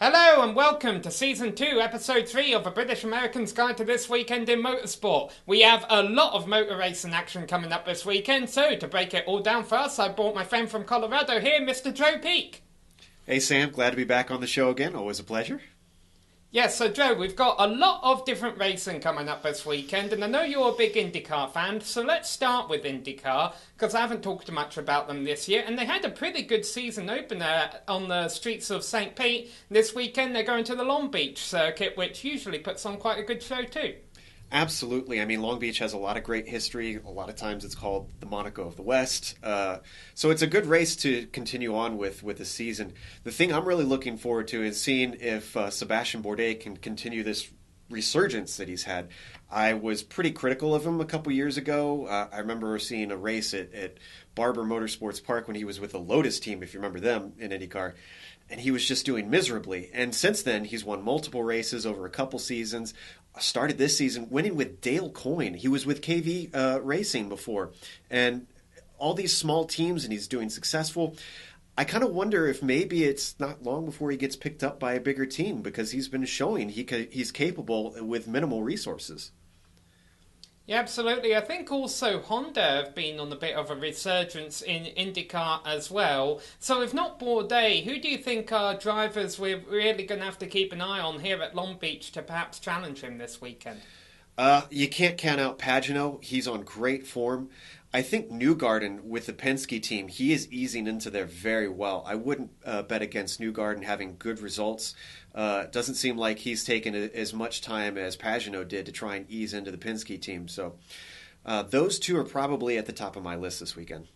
Hello and welcome to Season 2, Episode 3 of the British American's Guide to This Weekend in Motorsport. We have a lot of motor racing action coming up this weekend, so to break it all down for us, I brought my friend from Colorado here, Mr. Joe Peak. Hey Sam, glad to be back on the show again. Always a pleasure. Yes, so Joe, we've got a lot of different racing coming up this weekend, and I know you're a big IndyCar fan, so let's start with IndyCar, because I haven't talked much about them this year, and they had a pretty good season opener on the streets of St. Pete. This weekend they're going to the Long Beach circuit, which usually puts on quite a good show too. Absolutely. I mean, Long Beach has a lot of great history. A lot of times it's called the Monaco of the West. So it's a good race to continue on with the season. The thing I'm really looking forward to is seeing if Sebastian Bourdais can continue this resurgence that he's had. I was pretty critical of him a couple years ago. I remember seeing a race at Barber Motorsports Park when he was with the Lotus team, if you remember them, in IndyCar. And he was just doing miserably. And since then, he's won multiple races over a couple seasons. Started this season winning with Dale Coyne. He was with KV Racing before. And all these small teams, and he's doing successful. I kind of wonder if maybe it's not long before he gets picked up by a bigger team, because he's been showing he's capable with minimal resources. Yeah, absolutely. I think also Honda have been on a bit of a resurgence in IndyCar as well. So if not Bourdais, who do you think are drivers we're really going to have to keep an eye on here at Long Beach to perhaps challenge him this weekend? You can't count out Pagenaud. He's on great form. I think Newgarden with the Penske team, he is easing into there very well. I wouldn't bet against Newgarden having good results. Doesn't seem like he's taken as much time as Pagenaud did to try and ease into the Penske team. So those two are probably at the top of my list this weekend.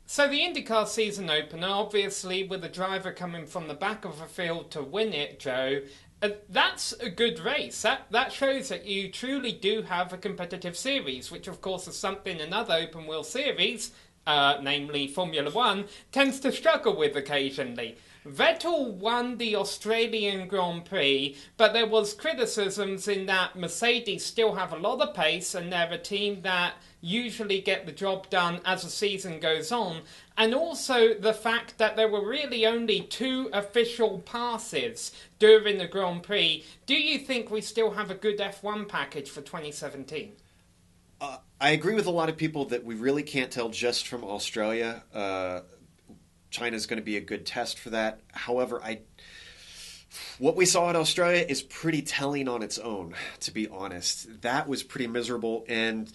So the IndyCar season opener, obviously with a driver coming from the back of the field to win it, Joe, that's a good race. That shows that you truly do have a competitive series, which of course is something another open wheel series, namely Formula One, tends to struggle with occasionally. Vettel won the Australian Grand Prix, but there was criticisms in that Mercedes still have a lot of pace and they're a team that usually get the job done as the season goes on, and also the fact that there were really only 2 official passes during the Grand Prix. Do you think we still have a good F1 package for 2017? I agree with a lot of people that we really can't tell just from Australia. China's going to be a good test for that. However, what we saw in Australia is pretty telling on its own, to be honest. That was pretty miserable, and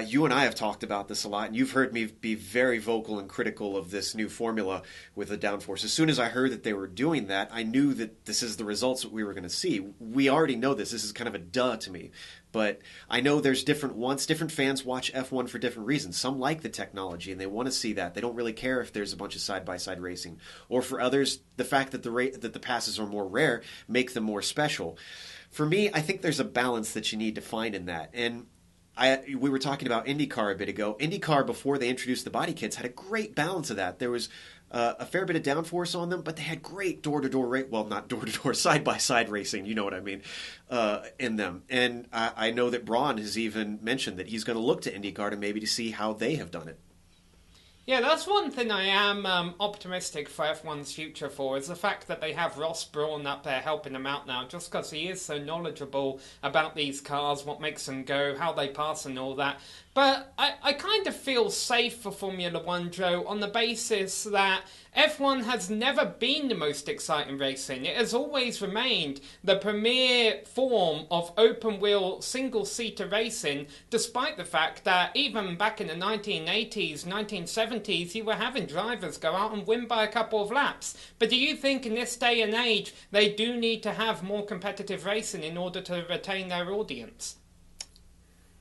you and I have talked about this a lot, and you've heard me be very vocal and critical of this new formula with the downforce. As soon as I heard that they were doing that, I knew that this is the results that we were going to see. We already know this. This is kind of a duh to me. But I know there's different wants. Different fans watch F1 for different reasons. Some like the technology and they want to see that. They don't really care if there's a bunch of side-by-side racing. Or for others, the fact that the passes are more rare make them more special. For me, I think there's a balance that you need to find in that. And we were talking about IndyCar a bit ago. IndyCar, before they introduced the body kits, had a great balance of that. There was a fair bit of downforce on them, but they had great door-to-door not door-to-door, side-by-side racing, you know what I mean, in them. And I know that Braun has even mentioned that he's going to look to IndyCar to see how they have done it. Yeah, that's one thing I am optimistic for F1's future for, is the fact that they have Ross Brawn up there helping them out now, just because he is so knowledgeable about these cars, what makes them go, how they pass and all that. But I kind of feel safe for Formula One, Joe, on the basis that F1 has never been the most exciting racing. It has always remained the premier form of open-wheel, single-seater racing, despite the fact that even back in the 1980s, 1970s, you were having drivers go out and win by a couple of laps. But do you think in this day and age they do need to have more competitive racing in order to retain their audience?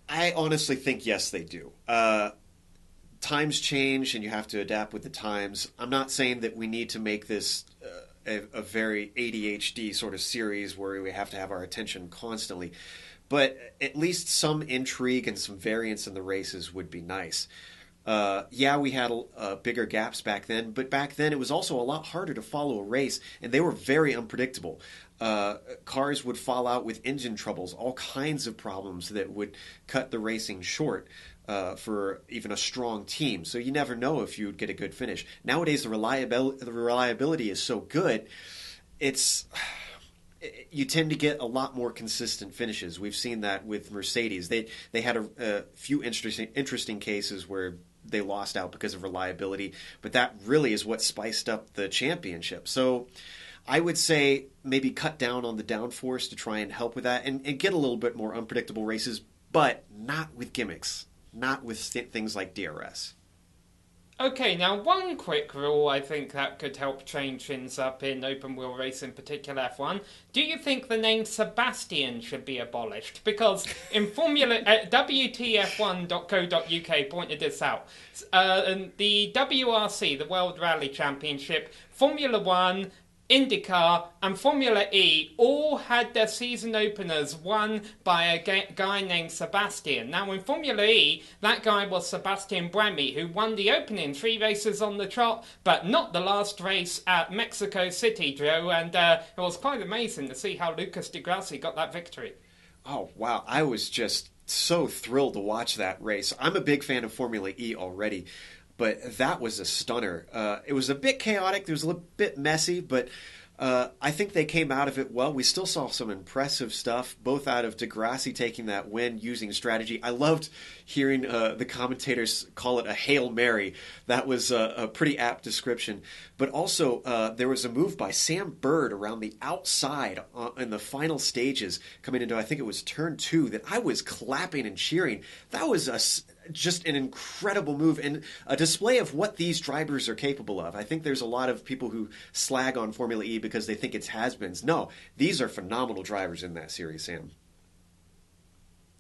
I honestly think yes, they do. Times change and you have to adapt with the times. I'm not saying that we need to make this a very ADHD sort of series where we have to have our attention constantly. But at least some intrigue and some variance in the races would be nice. Yeah, we had bigger gaps back then, but back then it was also a lot harder to follow a race, and they were very unpredictable. Cars would fall out with engine troubles, all kinds of problems that would cut the racing short for even a strong team. So you never know if you'd get a good finish. Nowadays, the reliability is so good. it's you tend to get a lot more consistent finishes. We've seen that with Mercedes. They had a few interesting cases where they lost out because of reliability, but that really is what spiced up the championship. So I would say maybe cut down on the downforce to try and help with that and get a little bit more unpredictable races, but not with gimmicks, not with things like DRS. Okay, now one quick rule I think that could help change things up in open wheel racing, in particular F1. Do you think the name Sebastian should be abolished? Because in Formula WTF1.co.uk pointed this out. And the WRC, the World Rally Championship, Formula One, IndyCar and Formula E all had their season openers won by a guy named Sebastian. Now in Formula E, that guy was Sebastian Buemi, who won the opening 3 races on the trot, but not the last race at Mexico City, Joe, and it was quite amazing to see how Lucas di Grassi got that victory. Oh, wow. I was just so thrilled to watch that race. I'm a big fan of Formula E already. But that was a stunner. It was a bit chaotic. It was a little bit messy, but I think they came out of it well. We still saw some impressive stuff, both out of Degrassi taking that win using strategy. I loved hearing the commentators call it a Hail Mary. That was a pretty apt description. But also, there was a move by Sam Bird around the outside in the final stages coming into, I think it was turn 2, that I was clapping and cheering. That was just an incredible move and a display of what these drivers are capable of. I think there's a lot of people who slag on Formula E because they think it's has-beens. No, these are phenomenal drivers in that series, Sam.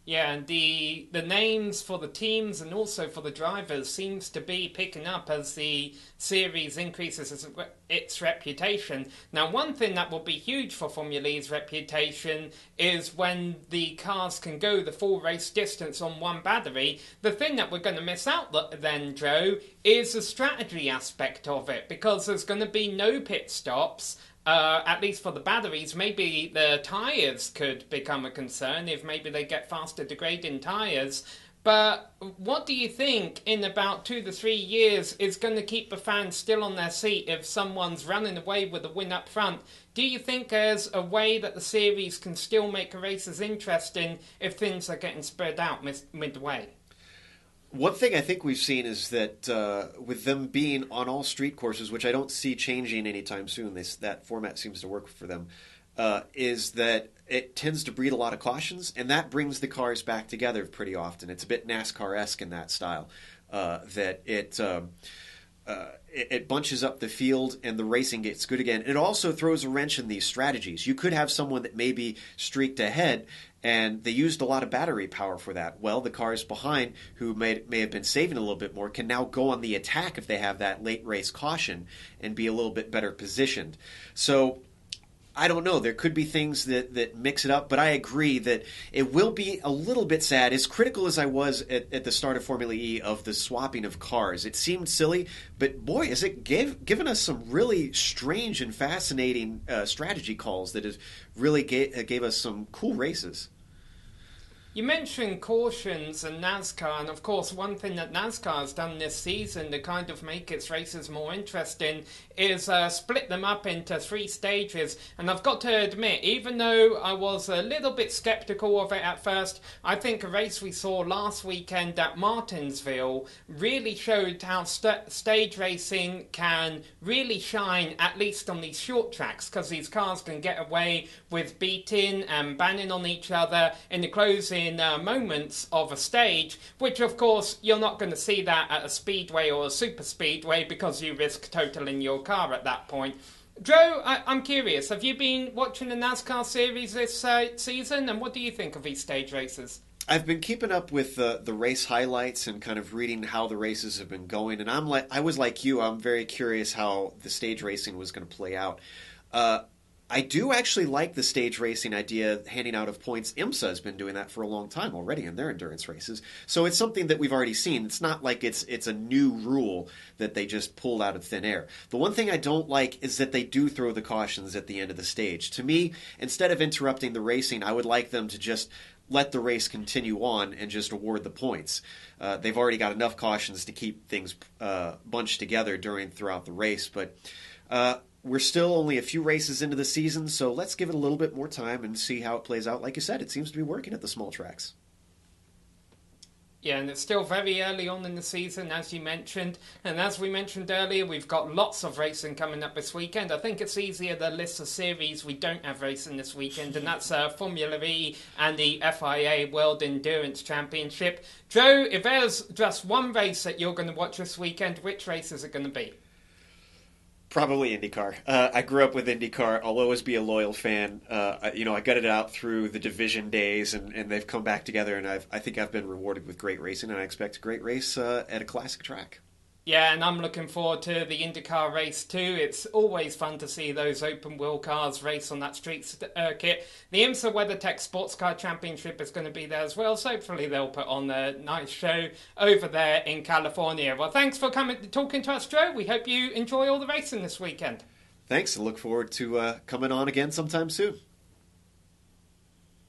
Yeah, and the names for the teams and also for the drivers seems to be picking up as the series increases its reputation. Now, one thing that will be huge for Formula E's reputation is when the cars can go the full race distance on one battery. The thing that we're going to miss out then, Joe, is the strategy aspect of it, because there's going to be no pit stops. At least for the batteries. Maybe the tyres could become a concern if maybe they get faster degrading tyres. But what do you think in about 2 to 3 years is going to keep the fans still on their seat if someone's running away with a win up front? Do you think there's a way that the series can still make the races interesting if things are getting spread out midway? One thing I think we've seen is that with them being on all street courses, which I don't see changing anytime soon, that format seems to work for them, is that it tends to breed a lot of cautions, and that brings the cars back together pretty often. It's a bit NASCAR-esque in that style, that it bunches up the field and the racing gets good again. It also throws a wrench in these strategies. You could have someone that maybe streaked ahead and they used a lot of battery power for that. Well, the cars behind, who may have been saving a little bit more, can now go on the attack if they have that late race caution and be a little bit better positioned. So I don't know. There could be things that mix it up, but I agree that it will be a little bit sad. As critical as I was at the start of Formula E of the swapping of cars, it seemed silly, but boy, has it given us some really strange and fascinating strategy calls that has really gave us some cool races. You mentioned cautions and NASCAR, and of course one thing that NASCAR has done this season to kind of make its races more interesting is split them up into 3 stages. And I've got to admit, even though I was a little bit sceptical of it at first, I think a race we saw last weekend at Martinsville really showed how stage racing can really shine, at least on these short tracks, because these cars can get away with beating and banging on each other in the closing moments of a stage, which of course you're not going to see that at a speedway or a super speedway because you risk totaling your car at that point. Joe, I'm curious, have you been watching the NASCAR series this season, and what do you think of these stage races? I've been keeping up with the race highlights and kind of reading how the races have been going, and I was like you, I'm very curious how the stage racing was going to play out. I do actually like the stage racing idea, handing out of points. IMSA has been doing that for a long time already in their endurance races. So it's something that we've already seen. It's not like it's a new rule that they just pulled out of thin air. The one thing I don't like is that they do throw the cautions at the end of the stage. To me, instead of interrupting the racing, I would like them to just let the race continue on and just award the points. They've already got enough cautions to keep things bunched together throughout the race, but we're still only a few races into the season, so let's give it a little bit more time and see how it plays out. Like you said, it seems to be working at the small tracks. Yeah, and it's still very early on in the season, as you mentioned. And as we mentioned earlier, we've got lots of racing coming up this weekend. I think it's easier to list a series we don't have racing this weekend, and that's Formula E and the FIA World Endurance Championship. Joe, if there's just one race that you're going to watch this weekend, which race is it going to be? Probably IndyCar. I grew up with IndyCar. I'll always be a loyal fan. I got it out through the division days, and they've come back together, and I think I've been rewarded with great racing, and I expect a great race at a classic track. Yeah, and I'm looking forward to the IndyCar race too. It's always fun to see those open wheel cars race on that street circuit. The IMSA WeatherTech Sports Car Championship is going to be there as well, so hopefully they'll put on a nice show over there in California. Well, thanks for talking to us, Joe. We hope you enjoy all the racing this weekend. Thanks. I look forward to coming on again sometime soon.